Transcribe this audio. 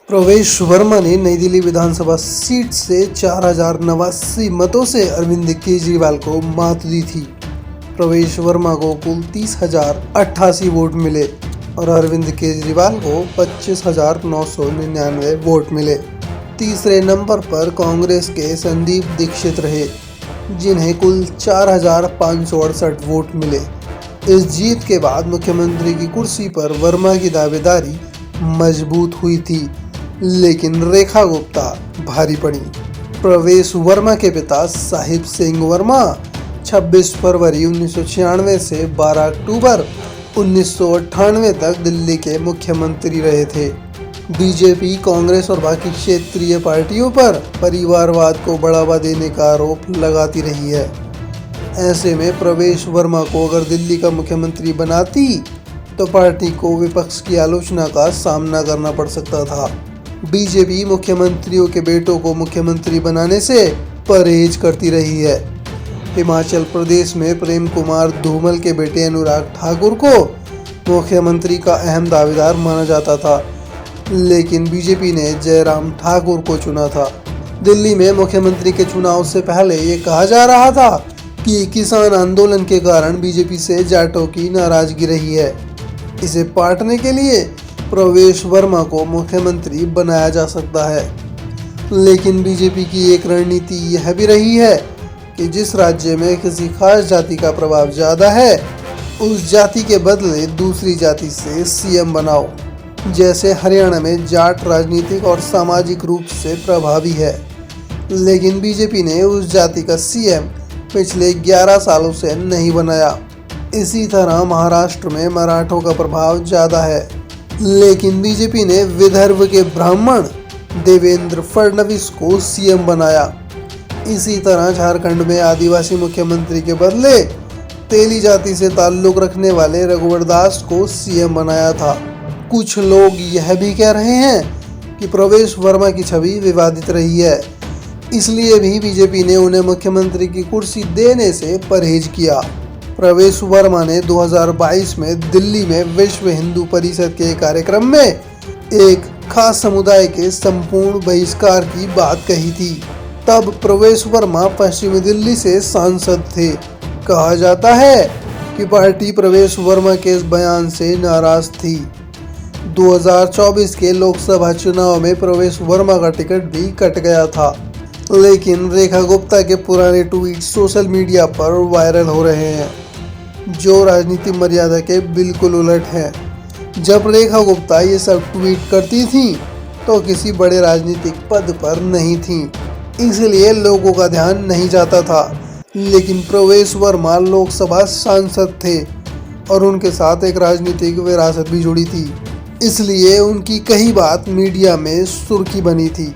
प्रवेश वर्मा ने नई दिल्ली विधानसभा सीट से 4089 मतों से अरविंद केजरीवाल को मात दी थी। प्रवेश वर्मा को कुल 30,088 वोट मिले और अरविंद केजरीवाल को 25,999 वोट मिले। तीसरे नंबर पर कांग्रेस के संदीप दीक्षित रहे, जिन्हें कुल 4,568 वोट मिले। इस जीत के बाद मुख्यमंत्री की कुर्सी पर वर्मा की दावेदारी मजबूत हुई थी, लेकिन रेखा गुप्ता भारी पड़ी। प्रवेश वर्मा के पिता साहिब सिंह वर्मा 26 फरवरी 1996 से 12 अक्टूबर 1998 तक दिल्ली के मुख्यमंत्री रहे थे। बीजेपी, कांग्रेस और बाकी क्षेत्रीय पार्टियों पर परिवारवाद को बढ़ावा देने का आरोप लगाती रही है। ऐसे में प्रवेश वर्मा को अगर दिल्ली का मुख्यमंत्री बनाती तो पार्टी को विपक्ष की आलोचना का सामना करना पड़ सकता था। बीजेपी मुख्यमंत्रियों के बेटों को मुख्यमंत्री बनाने से परहेज करती रही है। हिमाचल प्रदेश में प्रेम कुमार धूमल के बेटे अनुराग ठाकुर को मुख्यमंत्री का अहम दावेदार माना जाता था, लेकिन बीजेपी ने जयराम ठाकुर को चुना था। दिल्ली में मुख्यमंत्री के चुनाव से पहले ये कहा जा रहा था कि किसान आंदोलन के कारण बीजेपी से जाटों की नाराजगी रही है। इसे पाटने के लिए प्रवेश वर्मा को मुख्यमंत्री बनाया जा सकता है, लेकिन बीजेपी की एक रणनीति यह भी रही है कि जिस राज्य में किसी खास जाति का प्रभाव ज़्यादा है, उस जाति के बदले दूसरी जाति से सीएम बनाओ। जैसे हरियाणा में जाट राजनीतिक और सामाजिक रूप से प्रभावी है, लेकिन बीजेपी ने उस जाति का सीएम पिछले 11 सालों से नहीं बनाया। इसी तरह महाराष्ट्र में मराठों का प्रभाव ज़्यादा है, लेकिन बीजेपी ने विदर्भ के ब्राह्मण देवेंद्र फडणवीस को सीएम बनाया। इसी तरह झारखंड में आदिवासी मुख्यमंत्री के बदले तेली जाति से ताल्लुक रखने वाले रघुवर दास को सीएम बनाया था। कुछ लोग यह भी कह रहे हैं कि प्रवेश वर्मा की छवि विवादित रही है, इसलिए भी बीजेपी ने उन्हें मुख्यमंत्री की कुर्सी देने से परहेज किया। प्रवेश वर्मा ने 2022 में दिल्ली में विश्व हिंदू परिषद के कार्यक्रम में एक खास समुदाय के संपूर्ण बहिष्कार की बात कही थी। तब प्रवेश वर्मा पश्चिमी दिल्ली से सांसद थे। कहा जाता है कि पार्टी प्रवेश वर्मा के इस बयान से नाराज थी। 2024 के लोकसभा चुनाव में प्रवेश वर्मा का टिकट भी कट गया था, लेकिन रेखा गुप्ता के पुराने ट्वीट सोशल मीडिया पर वायरल हो रहे हैं, जो राजनीति मर्यादा के बिल्कुल उलट है। जब रेखा गुप्ता ये सब ट्वीट करती थी तो किसी बड़े राजनीतिक पद पर नहीं थी, इसलिए लोगों का ध्यान नहीं जाता था। लेकिन प्रवेश वर्मा लोकसभा सांसद थे और उनके साथ एक राजनीतिक विरासत भी जुड़ी थी, इसलिए उनकी कही बात मीडिया में सुर्खी बनी थी।